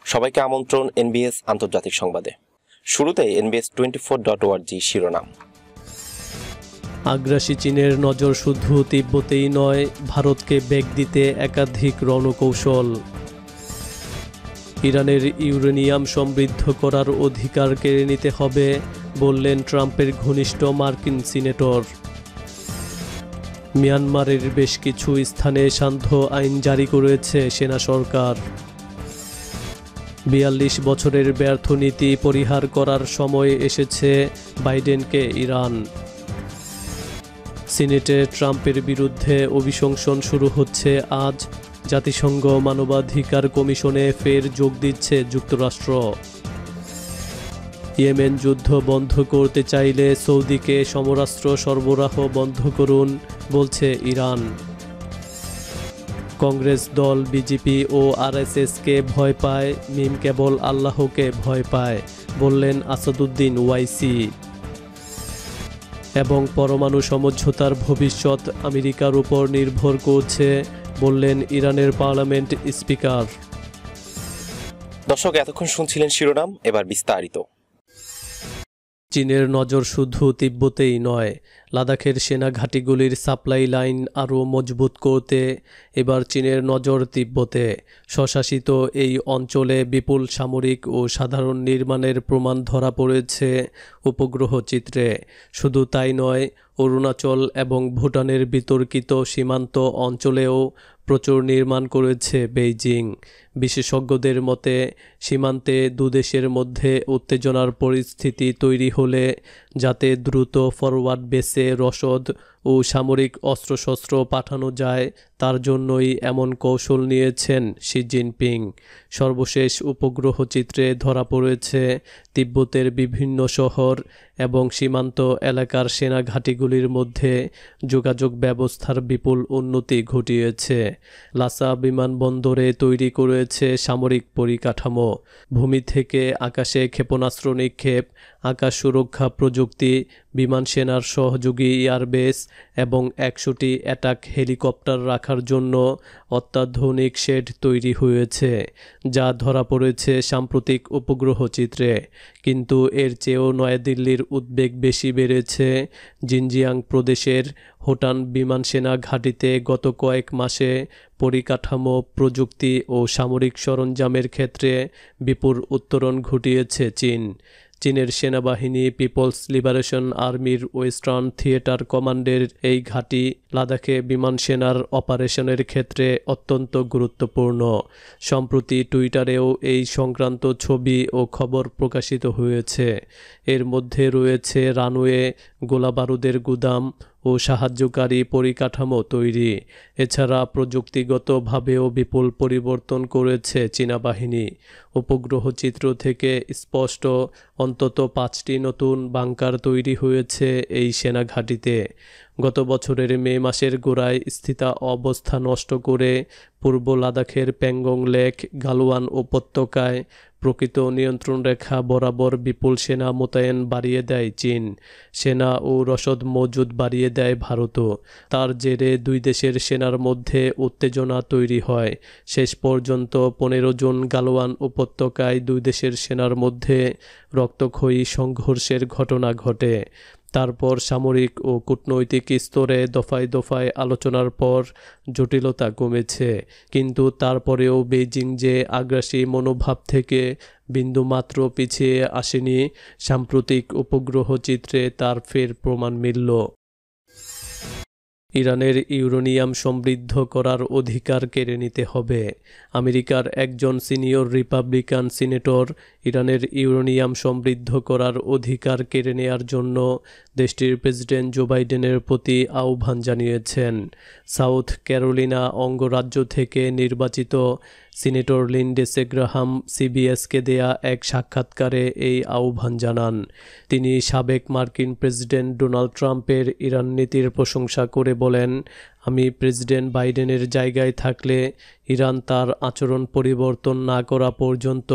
সবাইকে আমন্ত্রণ এনবিএস আন্তর্জাতিক সংবাদে। শুরুতে NBS24.org শিরোনাম। আগ্রাসী চীনের নজর শুধু তিব্বতেই নয়, ভারতকে বেগ দিতে একাধিক রণকৌশল। ইরানের ইউরেনিয়াম সমৃদ্ধ করার অধিকার কেড়ে নিতে হবে, বললেন ট্রাম্পের ঘনিষ্ঠ মার্কিন সিনেটর। মিয়ানমারের বেশ কিছু স্থানে সান্ধ্য আইন জারি করেছে সেনা সরকার। 42 বছরের ব্যর্থ নীতি পরিহার করার সময় এসেছে, বাইডেনকে ইরান। সিনেটে ট্রাম্পের বিরুদ্ধে অভিশংসন শুরু হচ্ছে আজ। জাতিসংঘ মানবাধিকার কমিশনে ফের যোগ দিচ্ছে যুক্তরাষ্ট্র। ইয়েমেন যুদ্ধ বন্ধ করতে চাইলে সৌদিকে সমরাস্ত্র সরবরাহ বন্ধ করুন, বলছে ইরান। কংগ্রেস দল বিজেপি ও আরএসএসকে ভয় পায়, মিম কেবল আল্লাহকে ভয় পায়, বললেন আসাদুদ্দিন ওয়াইসি। এবং পরমাণু সমঝোতার ভবিষ্যৎ আমেরিকার উপর নির্ভর করছে, বললেন ইরানের পার্লামেন্ট স্পিকার। দর্শক, এতক্ষণ শুনছিলেন শিরোনাম, এবার বিস্তারিত। চীনের নজর শুধু তিব্বতেই নয়, লাদাখের সেনা ঘাঁটিগুলির সাপ্লাই লাইন আরও মজবুত করতে এবার চীনের নজর তিব্বতে। স্বশাসিত এই অঞ্চলে বিপুল সামরিক ও সাধারণ নির্মাণের প্রমাণ ধরা পড়েছে উপগ্রহ চিত্রে। শুধু তাই নয়, অরুণাচল এবং ভুটানের বিতর্কিত সীমান্ত অঞ্চলেও প্রচুর নির্মাণ করেছে বেইজিং। বিশেষজ্ঞদের মতে, সীমান্তে দুদেশের মধ্যে উত্তেজনার পরিস্থিতি তৈরি হলে যাতে দ্রুত ফরওয়ার্ড বেসে রসদ ও সামরিক অস্ত্রশস্ত্র পাঠানো যায়, তার জন্যই এমন কৌশল নিয়েছেন শি জিনপিং। সর্বশেষ উপগ্রহ চিত্রে ধরা পড়েছে তিব্বতের বিভিন্ন শহর এবং সীমান্ত এলাকার সেনা ঘাঁটিগুলির মধ্যে যোগাযোগ ব্যবস্থার বিপুল উন্নতি ঘটিয়েছে। লাসা বিমানবন্দরে তৈরি করেছে সামরিক পরিকাঠামো, ভূমি থেকে আকাশে ক্ষেপণাস্ত্র নিক্ষেপ, আকাশ সুরক্ষা প্রযুক্তি, বিমান সেনার সহযোগী এয়ারবেস এবং 100টি অ্যাটাক হেলিকপ্টার রাখার জন্য অত্যাধুনিক শেড তৈরি হয়েছে, যা ধরা পড়েছে সাম্প্রতিক উপগ্রহ চিত্রে। কিন্তু এর চেয়েও নয়াদিল্লির উদ্বেগ বেশি বেড়েছে। জিনজিয়াং প্রদেশের হোটান বিমান সেনা ঘাঁটিতে গত কয়েক মাসে পরিকাঠামো, প্রযুক্তি ও সামরিক সরঞ্জামের ক্ষেত্রে বিপুল উত্তরণ ঘটিয়েছে চীন। চীনের সেনাবাহিনী পিপলস লিবারেশন আর্মির ওয়েস্টার্ন থিয়েটার কমান্ডের এই ঘাঁটি লাদাখে বিমান সেনার অপারেশনের ক্ষেত্রে অত্যন্ত গুরুত্বপূর্ণ। সম্প্রতি টুইটারেও এই সংক্রান্ত ছবি ও খবর প্রকাশিত হয়েছে। এর মধ্যে রয়েছে রানওয়ে, গোলাবারুদের গুদাম ও সাহায্যকারী পরিকাঠামো তৈরি। এছাড়া প্রযুক্তিগতভাবেও বিপুল পরিবর্তন করেছে চীনা বাহিনী। উপগ্রহ চিত্র থেকে স্পষ্ট, অন্তত 5টি নতুন বাংকার তৈরি হয়েছে এই সেনা ঘাঁটিতে। গত বছরের মে মাসের গোড়ায় স্থিতা অবস্থা নষ্ট করে পূর্ব লাদাখের প্যাংগং লেক, গালওয়ান উপত্যকায় প্রকৃত নিয়ন্ত্রণ রেখা বরাবর বিপুল সেনা মোতায়েন বাড়িয়ে দেয় চীন। সেনা ও রসদ মজুদ বাড়িয়ে দেয় ভারতও। তার জেরে দুই দেশের সেনার মধ্যে উত্তেজনা তৈরি হয়। শেষ পর্যন্ত 15 জুন গালওয়ান উপত্যকায় দুই দেশের সেনার মধ্যে রক্তক্ষয়ী সংঘর্ষের ঘটনা ঘটে। তারপর সামরিক ও কূটনৈতিক স্তরে দফায় দফায় আলোচনার পর জটিলতা কমেছে। কিন্তু তারপরেও বেইজিং যে আগ্রাসী মনোভাব থেকে বিন্দুমাত্র পিছিয়ে আসেনি, সাম্প্রতিক উপগ্রহ চিত্রে তার ফের প্রমাণ মিলল। ইরানের ইউরেনিয়াম সমৃদ্ধ করার অধিকার কেড়ে নিতে হবে। আমেরিকার একজন সিনিয়র রিপাবলিকান সিনেটর ইরানের ইউরেনিয়াম সমৃদ্ধ করার অধিকার কেড়ে নেয়ার জন্য দেশটির প্রেসিডেন্ট জো বাইডেনের প্রতি আহ্বান জানিয়েছেন। সাউথ ক্যারোলিনা অঙ্গরাজ্য থেকে নির্বাচিত সিনেটর লিন্ডসে গ্রাহাম সিবিএসকে দেয়া এক সাক্ষাৎকারে এই আহ্বান জানান। তিনি সাবেক মার্কিন প্রেসিডেন্ট ডোনাল্ড ট্রাম্পের ইরান নীতির প্রশংসা করে বলেন, আমি প্রেসিডেন্ট বাইডেনের জায়গায় থাকলে ইরান তার আচরণ পরিবর্তন না করা পর্যন্ত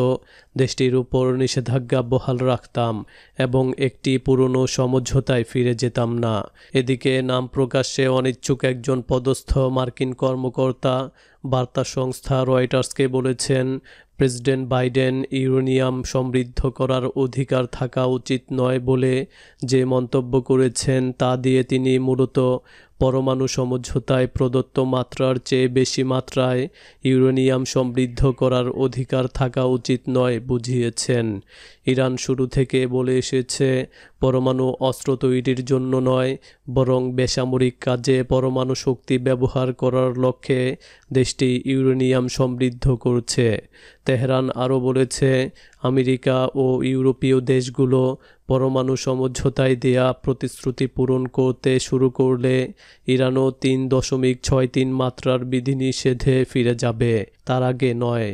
দেশটির উপর নিষেধাজ্ঞা বহাল রাখতাম এবং একটি পুরনো সমঝোতায় ফিরে যেতাম না। এদিকে নাম প্রকাশ্যে অনিচ্ছুক একজন পদস্থ মার্কিন কর্মকর্তা বার্তা সংস্থা রয়টার্সকে বলেছেন, প্রেসিডেন্ট বাইডেন ইউরেনিয়াম সমৃদ্ধ করার অধিকার থাকা উচিত নয় বলে যে মন্তব্য করেছেন তা দিয়ে তিনি মূলত পরমাণু সমঝোতায় প্রদত্ত মাত্রার চেয়ে বেশি মাত্রায় ইউরেনিয়াম সমৃদ্ধ করার অধিকার থাকা উচিত নয় বুঝিয়েছেন। ইরান শুরু থেকে বলে এসেছে পরমাণু অস্ত্র তৈরির জন্য নয়, বরং বেসামরিক কাজে পরমাণু শক্তি ব্যবহার করার লক্ষ্যে দেশটি ইউরেনিয়াম সমৃদ্ধ করছে। তেহরান আরও বলেছে, আমেরিকা ও ইউরোপীয় দেশগুলো পরমাণু সমঝোতায় দেয়া প্রতিশ্রুতি পূরণ করতে শুরু করলে ইরানও 3.63 মাত্রার বিধিনিষেধে ফিরে যাবে, তার আগে নয়।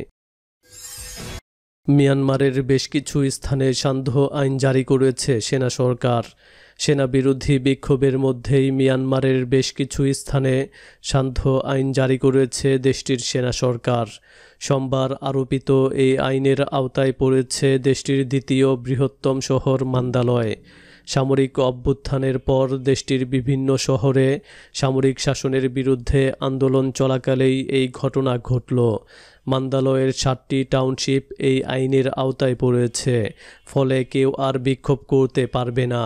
মিয়ানমারের বেশ কিছু স্থানে সান্ধ্য আইন জারি করেছে সেনা সরকার। সেনা বিরোধী বিক্ষোভের মধ্যেই মিয়ানমারের বেশ কিছু স্থানে সান্ধ্য আইন জারি করেছে দেশটির সেনা সরকার। সোমবার আরোপিত এই আইনের আওতায় পড়েছে দেশটির দ্বিতীয় বৃহত্তম শহর মান্দালয়। সামরিক অভ্যুত্থানের পর দেশটির বিভিন্ন শহরে সামরিক শাসনের বিরুদ্ধে আন্দোলন চলাকালেই এই ঘটনা ঘটল। মান্দালয়ের 7টি টাউনশিপ এই আইনের আওতায় পড়েছে, ফলে কেউ আর বিক্ষোভ করতে পারবে না।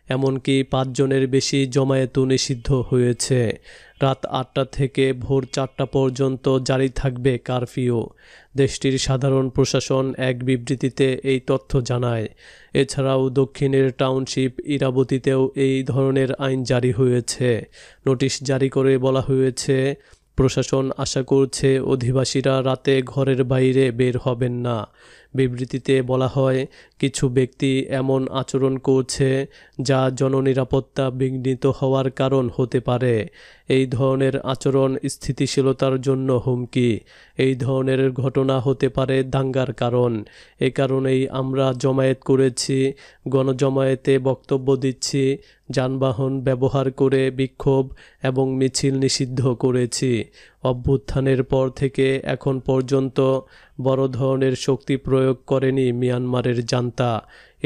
এমনকি 5 জনের বেশি জমায়েতও নিষিদ্ধ হয়েছে। রাত 8টা থেকে ভোর 4টা পর্যন্ত জারি থাকবে কারফিউ। দেশটির সাধারণ প্রশাসন এক বিবৃতিতে এই তথ্য জানায়। এছাড়াও দক্ষিণের টাউনশিপ ইরাবতীতেও এই ধরনের আইন জারি হয়েছে। নোটিশ জারি করে বলা হয়েছে, প্রশাসন আশা করছে অধিবাসীরা রাতে ঘরের বাইরে বের হবেন না। বিবৃতিতে বলা হয়, কিছু ব্যক্তি এমন আচরণ করছে যা জননিরাপত্তা বিঘ্নিত হওয়ার কারণ হতে পারে। এই ধরনের আচরণ স্থিতিশীলতার জন্য হুমকি। এই ধরনের ঘটনা হতে পারে দাঙ্গার কারণ। এ কারণেই আমরা জমায়েত করেছি, গণজমায়েতে বক্তব্য দিচ্ছি, যানবাহন ব্যবহার করে বিক্ষোভ এবং মিছিল নিষিদ্ধ করেছি। অভ্যুত্থানের পর থেকে এখন পর্যন্ত বড় ধরনের শক্তি প্রয়োগ করেনি মিয়ানমারের জান্তা।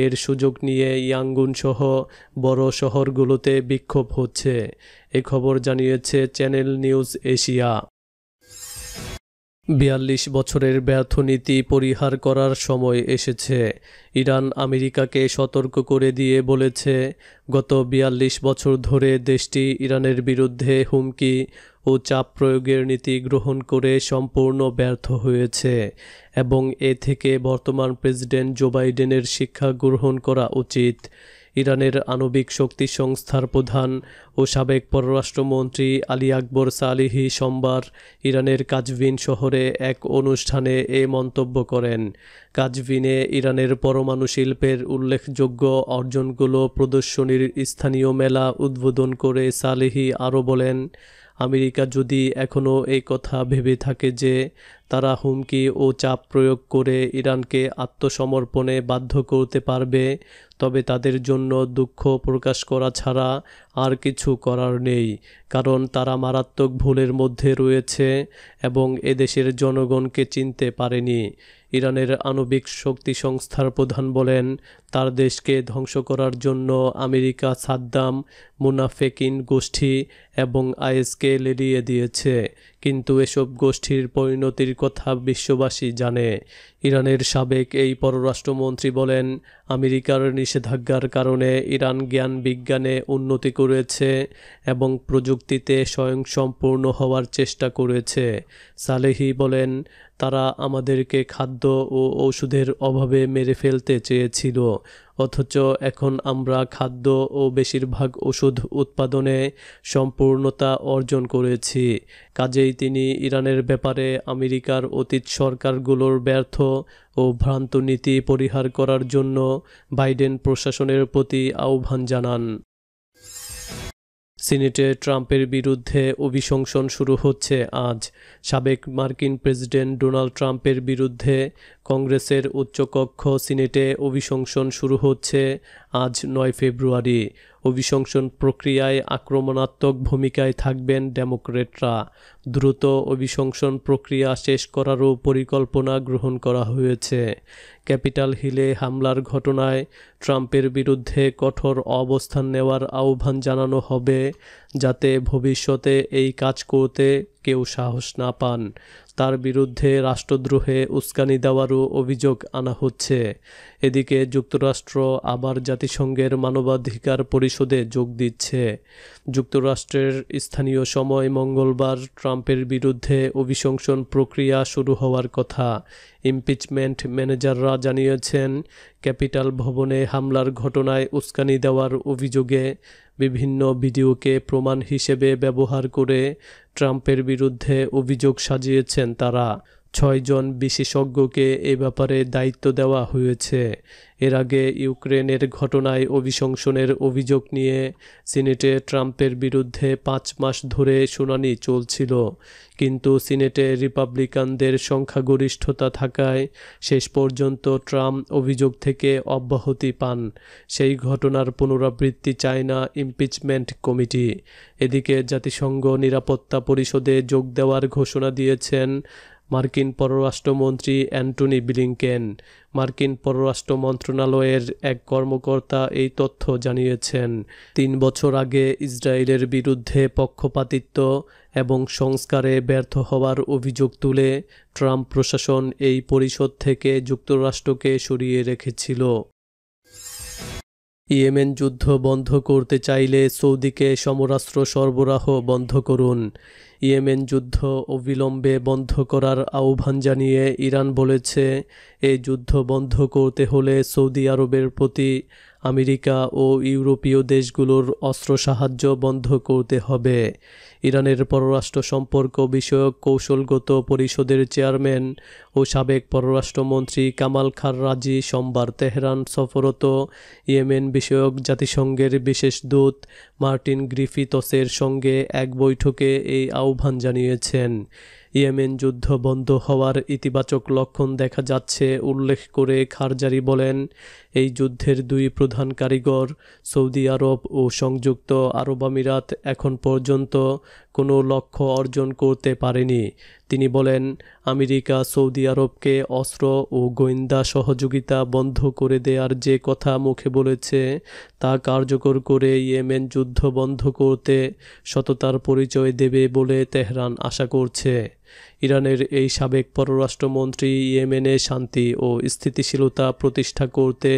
এর সুযোগ নিয়ে ইয়াঙ্গুন সহ বড় শহরগুলোতে বিক্ষোভ হচ্ছে। এ খবর জানিয়েছে চ্যানেল নিউজ এশিয়া। 42 বছরের ব্যর্থ নীতি পরিহার করার সময় এসেছে। ইরান আমেরিকাকে সতর্ক করে দিয়ে বলেছে, গত 42 বছর ধরে দেশটি ইরানের বিরুদ্ধে হুমকি ও চাপ প্রয়োগের নীতি গ্রহণ করে সম্পূর্ণ ব্যর্থ হয়েছে এবং এ থেকে বর্তমান প্রেসিডেন্ট জো বাইডেনের শিক্ষা গ্রহণ করা উচিত। ইরানের আণবিক শক্তি সংস্থার প্রধান ও সাবেক পররাষ্ট্রমন্ত্রী আলী আকবর সালিহি সোমবার ইরানের কাজভিন শহরে এক অনুষ্ঠানে এ মন্তব্য করেন। কাজভিনে ইরানের পরমাণু শিল্পের উল্লেখযোগ্য অর্জনগুলো প্রদর্শনীর স্থানীয় মেলা উদ্বোধন করে সালিহি আরও বলেন, আমেরিকা যদি এখনও এই কথা ভেবে থাকে যে তারা হুমকি ও চাপ প্রয়োগ করে ইরানকে আত্মসমর্পণে বাধ্য করতে পারবে, তবে তাদের জন্য দুঃখ প্রকাশ করা ছাড়া আর কিছু করার নেই, কারণ তারা মারাত্মক ভুলের মধ্যে রয়েছে এবং এদেশের জনগণকে চিনতে পারেনি। ইরানের আণবিক শক্তি সংস্থার প্রধান বলেন, তার দেশকে ধ্বংস করার জন্য আমেরিকা সাদ্দাম, মুনাফেকিন গোষ্ঠী এবং আইএসকে লেলিয়ে দিয়েছে, কিন্তু এসব গোষ্ঠীর পরিণতির কথা বিশ্ববাসী জানে। ইরানের সাবেক এই পররাষ্ট্রমন্ত্রী বলেন, আমেরিকার নিষেধাজ্ঞার কারণে ইরান জ্ঞান বিজ্ঞানে উন্নতি করেছে এবং প্রযুক্তিতে স্বয়ংসম্পূর্ণ হওয়ার চেষ্টা করেছে। সালেহি বলেন, তারা আমাদেরকে খাদ্য ও ওষুধের অভাবে মেরে ফেলতে চেয়েছিল, অথচ এখন আমরা খাদ্য ও বেশিরভাগ ওষুধ উৎপাদনে সম্পূর্ণতা অর্জন করেছি। কাজেই তিনি ইরানের ব্যাপারে আমেরিকার অতীত সরকারগুলোর ব্যর্থ ও ভ্রান্ত নীতি পরিহার করার জন্য বাইডেন প্রশাসনের প্রতি আহ্বান জানান। সিনেটে ট্রাম্পের বিরুদ্ধে অভিশংসন শুরু হচ্ছে আজ। সাবেক মার্কিন প্রেসিডেন্ট ডোনাল্ড ট্রাম্পের বিরুদ্ধে কংগ্রেসের উচ্চকক্ষ সিনেটে অভিশংসন শুরু হচ্ছে আজ 9 ফেব্রুয়ারি। অভিশংসন প্রক্রিয়ায় আক্রমণাত্মক ভূমিকায় থাকবেন ডেমোক্রেটরা। দ্রুত অভিশংসন প্রক্রিয়া শেষ করারও পরিকল্পনা গ্রহণ করা হয়েছে। ক্যাপিটাল হিলে হামলার ঘটনায় ট্রাম্পের বিরুদ্ধে কঠোর অবস্থান নেওয়ার আহ্বান জানানো হবে, যাতে ভবিষ্যতে এই কাজ করতে কেউ সাহস না পান। তার বিরুদ্ধে রাষ্ট্রদ্রোহে উস্কানি দেওয়ারও অভিযোগ আনা হচ্ছে। এদিকে যুক্তরাষ্ট্র আবার জাতিসংঘের মানবাধিকার পরিষদে যোগ দিচ্ছে। যুক্তরাষ্ট্রের স্থানীয় সময় মঙ্গলবার ট্রাম্পের বিরুদ্ধে অভিশংসন প্রক্রিয়া শুরু হওয়ার কথা। ইমপিচমেন্ট ম্যানেজাররা জানিয়েছেন, ক্যাপিটাল ভবনে হামলার ঘটনায় উস্কানি দেওয়ার অভিযোগে বিভিন্ন ভিডিওকে প্রমাণ হিসেবে ব্যবহার করে ট্রাম্পের বিরুদ্ধে অভিযোগ সাজিয়েছেন তারা। 6 জন বিশেষজ্ঞকে এ ব্যাপারে দায়িত্ব দেওয়া হয়েছে। এর আগে ইউক্রেনের ঘটনায় অভিশংসনের অভিযোগ নিয়ে সিনেটে ট্রাম্পের বিরুদ্ধে 5 মাস ধরে শুনানি চলছিল, কিন্তু সিনেটে রিপাবলিকানদের সংখ্যাগরিষ্ঠতা থাকায় শেষ পর্যন্ত ট্রাম্প অভিযোগ থেকে অব্যাহতি পান। সেই ঘটনার পুনরাবৃত্তি চায় না ইমপিচমেন্ট কমিটি। এদিকে জাতিসংঘ নিরাপত্তা পরিষদে যোগ দেওয়ার ঘোষণা দিয়েছেন মার্কিন পররাষ্ট্রমন্ত্রী অ্যান্টনি ব্লিংকেন। মার্কিন পররাষ্ট্র মন্ত্রণালয়ের এক কর্মকর্তা এই তথ্য জানিয়েছেন। 3 বছর আগে ইসরায়েলের বিরুদ্ধে পক্ষপাতিত্ব এবং সংস্কারে ব্যর্থ হওয়ার অভিযোগ তুলে ট্রাম্প প্রশাসন এই পরিষদ থেকে যুক্তরাষ্ট্রকে সরিয়ে রেখেছিল। ইয়েমেন যুদ্ধ বন্ধ করতে চাইলে সৌদিকে সমরাস্ত্র সরবরাহ বন্ধ করুন। ইয়েমেন যুদ্ধ অবিলম্বে বন্ধ করার আহ্বান জানিয়ে ইরান বলেছে, এই যুদ্ধ বন্ধ করতে হলে সৌদি আরবের প্রতি আমেরিকা ও ইউরোপীয় দেশগুলোর অস্ত্র সাহায্য বন্ধ করতে হবে। ইরানের পররাষ্ট্র সম্পর্ক বিষয়ক কৌশলগত পরিষদের চেয়ারম্যান ও সাবেক পররাষ্ট্রমন্ত্রী কামাল খাররাজি সোমবার তেহরান সফররত ইয়েমেন বিষয়ক জাতিসংঘের বিশেষ দূত মার্টিন গ্রিফিথসের সঙ্গে এক বৈঠকে এই আহ্বান জানিয়েছেন। ইয়েমেন যুদ্ধ বন্ধ হওয়ার ইতিবাচক লক্ষণ দেখা যাচ্ছে উল্লেখ করে খারজারি বলেন, এই যুদ্ধের 2 প্রধান কারিগর সৌদি আরব ও সংযুক্ত আরব আমিরাত এখন পর্যন্ত কোনো লক্ষ্য অর্জন করতে পারেনি। তিনি বলেন, আমেরিকা সৌদি আরবকে অস্ত্র ও গোয়েন্দা সহযোগিতা বন্ধ করে দেওয়ার যে কথা মুখে বলেছে তা কার্যকর করে ইয়েমেন যুদ্ধ বন্ধ করতে সততার পরিচয় দেবে বলে তেহরান আশা করছে। ইরানের এই সাবেক পররাষ্ট্রমন্ত্রী ইয়েমেনে শান্তি ও স্থিতিশীলতা প্রতিষ্ঠা করতে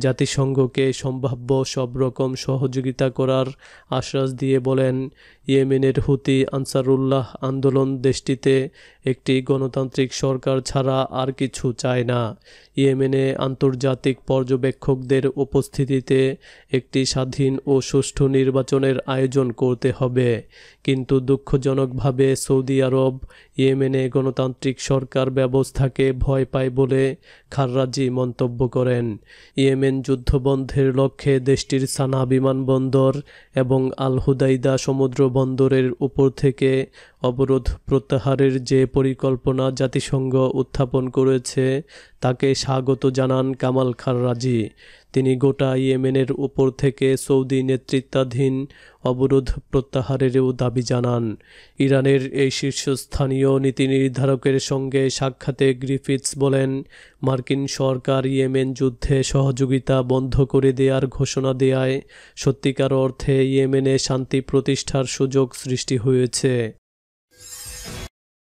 জাতিসংঘকে সম্ভাব্য সব রকম সহযোগিতা করার আশ্বাস দিয়ে বলেন, ইয়েমেনের হুতি আনসারুল্লাহ আন্দোলন দেশটিতে একটি গণতান্ত্রিক সরকার ছাড়া আর কিছু চায় না। ইয়েমেনে আন্তর্জাতিক পর্যবেক্ষকদের উপস্থিতিতে একটি স্বাধীন ও সুষ্ঠু নির্বাচনের আয়োজন করতে হবে, কিন্তু দুঃখজনকভাবে সৌদি আরব ইয়েমেনে গণতান্ত্রিক সরকার ব্যবস্থাকে ভয় পায় বলে খাররাজি মন্তব্য করেন। ইয়েমেন যুদ্ধবন্ধের লক্ষ্যে দেশটির সানা বিমানবন্দর এবং আল হুদাইদা সমুদ্র বন্দরের উপর থেকে অবরোধ প্রত্যাহারের যে পরিকল্পনা জাতিসংঘ উত্থাপন করেছে তাকে স্বাগত জানান কামাল খাররাজি। তিনি গোটা ইয়েমেনের উপর থেকে সৌদি নেতৃত্বাধীন অবরোধ প্রত্যাহারেরও দাবি জানান। ইরানের এই শীর্ষস্থানীয় নীতি নির্ধারকের সঙ্গে সাক্ষাতে গ্রিফিথস বলেন, মার্কিন সরকার ইয়েমেন যুদ্ধে সহযোগিতা বন্ধ করে দেওয়ার ঘোষণা দেয়ায় সত্যিকার অর্থে ইয়েমেনে শান্তি প্রতিষ্ঠার সুযোগ সৃষ্টি হয়েছে।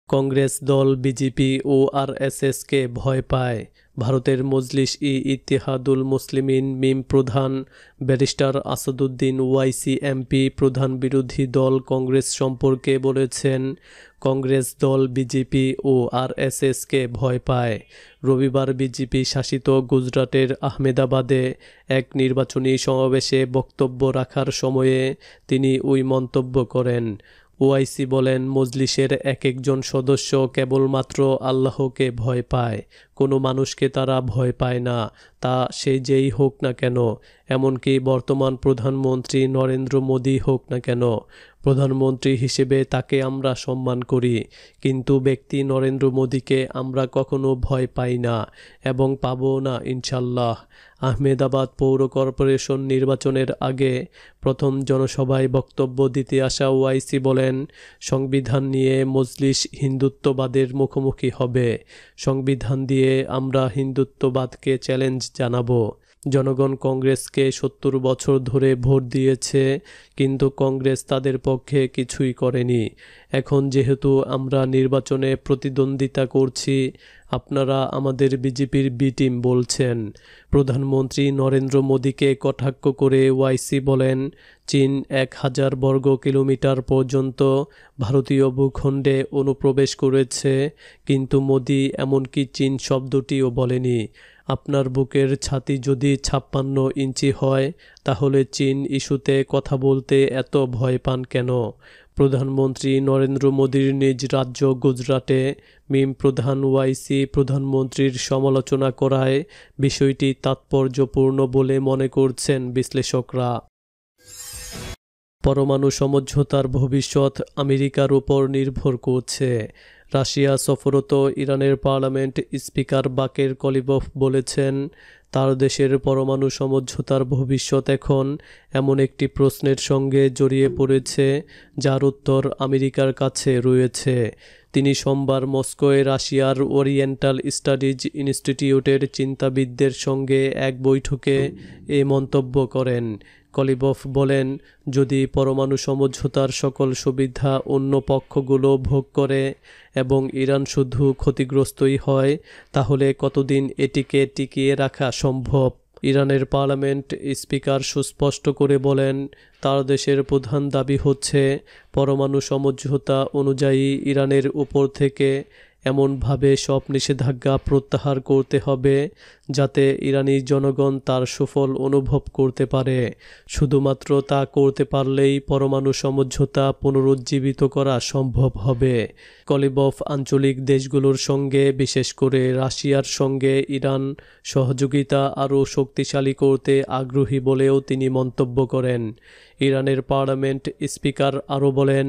কংগ্রেস দল বিজেপি ও আরএসএসকে ভয় পায়। ভারতের মজলিস-ই-ইত্তেহাদুল মুসলিমিন মিম প্রধান ব্যারিস্টার আসাদুদ্দিন ওয়াইসি এমপি প্রধান বিরোধী দল কংগ্রেস সম্পর্কে বলেছেন, কংগ্রেস দল বিজেপি ও আরএসএসকে ভয় পায়। রবিবার বিজেপি শাসিত গুজরাটের আহমেদাবাদে এক নির্বাচনী সমাবেশে বক্তব্য রাখার সময়ে তিনি ওই মন্তব্য করেন। ওয়াইসি বলেন, মজলিসের এক একজন সদস্য কেবলমাত্র আল্লাহকে ভয় পায়, কোনো মানুষকে তারা ভয় পায় না, তা সে যেই হোক না কেন, এমনকি বর্তমান প্রধানমন্ত্রী নরেন্দ্র মোদী হোক না কেন। প্রধানমন্ত্রী হিসেবে তাকে আমরা সম্মান করি, কিন্তু ব্যক্তি নরেন্দ্র মোদীকে আমরা কখনো ভয় পাই না এবং পাবও না ইনশাল্লাহ। আহমেদাবাদ পৌর কর্পোরেশন নির্বাচনের আগে প্রথম জনসভায় বক্তব্য দিতে আসা ওয়াইসি বলেন, সংবিধান নিয়ে মজলিস হিন্দুত্ববাদের মুখোমুখি হবে। সংবিধান দিয়ে আমরা হিন্দুত্ববাদকে চ্যালেঞ্জ জানাবো। জনগণ কংগ্রেসকে ৭০ বছর ধরে ভোট দিয়েছে, কিন্তু কংগ্রেস তাদের পক্ষে কিছুই করেনি। এখন যেহেতু আমরা নির্বাচনে প্রতিদ্বন্দ্বিতা করছি, আপনারা আমাদের বিজেপির বি টিম বলছেন। প্রধানমন্ত্রী নরেন্দ্র মোদীকে কটাক্ষ করে ওয়াইসি বলেন, চীন ১,০০০ বর্গ কিলোমিটার পর্যন্ত ভারতীয় ভূখণ্ডে অনুপ্রবেশ করেছে, কিন্তু মোদী এমনকি চীন শব্দটিও বলেনি। আপনার বুকের ছাতি যদি ৫৬ ইঞ্চি হয়, তাহলে চীন ইস্যুতে কথা বলতে এত ভয় পান কেন? প্রধানমন্ত্রী নরেন্দ্র মোদীর নিজ রাজ্য গুজরাটে মিম প্রধান ওয়াইসি প্রধানমন্ত্রীর সমালোচনা করায় বিষয়টি তাৎপর্যপূর্ণ বলে মনে করছেন বিশ্লেষকরা। পরমাণু সমঝোতার ভবিষ্যৎ আমেরিকার উপর নির্ভর করছে। রাশিয়া সফররত ইরানের পার্লামেন্ট স্পিকার বাকের কলিবফ বলেছেন, তার দেশের পরমাণু সমঝোতার ভবিষ্যৎ এখন এমন একটি প্রশ্নের সঙ্গে জড়িয়ে পড়েছে যার উত্তর আমেরিকার কাছে রয়েছে। তিনি সোমবার মস্কোয় রাশিয়ার ওরিয়েন্টাল স্টাডিজ ইনস্টিটিউটের চিন্তাবিদদের সঙ্গে এক বৈঠকে এ মন্তব্য করেন। কলিবফ বলেন, যদি পরমাণু সমঝোতার সকল সুবিধা অন্য পক্ষগুলো ভোগ করে এবং ইরান শুধু ক্ষতিগ্রস্তই হয়, তাহলে কতদিন এটিকে টিকিয়ে রাখা সম্ভব? ইরানের পার্লামেন্ট স্পিকার সুস্পষ্ট করে বলেন, তার দেশের প্রধান দাবি হচ্ছে পরমাণু সমঝোতা অনুযায়ী ইরানের উপর থেকে এমনভাবে সব নিষেধাজ্ঞা প্রত্যাহার করতে হবে যাতে ইরানি জনগণ তার সুফল অনুভব করতে পারে। শুধুমাত্র তা করতে পারলেই পরমাণু সমঝোতা পুনরুজ্জীবিত করা সম্ভব হবে। কলিবফ আঞ্চলিক দেশগুলোর সঙ্গে, বিশেষ করে রাশিয়ার সঙ্গে ইরান সহযোগিতা আরও শক্তিশালী করতে আগ্রহী বলেও তিনি মন্তব্য করেন। ইরানের পার্লামেন্ট স্পিকার আরও বলেন,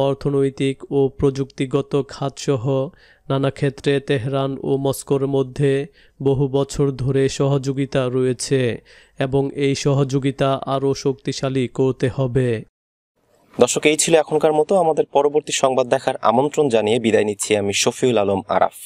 অর্থনৈতিক ও প্রযুক্তিগত খাতসহ নানা ক্ষেত্রে তেহরান ও মস্কোর মধ্যে বহু বছর ধরে সহযোগিতা রয়েছে এবং এই সহযোগিতা আরও শক্তিশালী করতে হবে। দর্শক, এই ছিল এখনকার মতো। আমাদের পরবর্তী সংবাদ দেখার আমন্ত্রণ জানিয়ে বিদায় নিচ্ছি আমি শফিউল আলম আরাফ।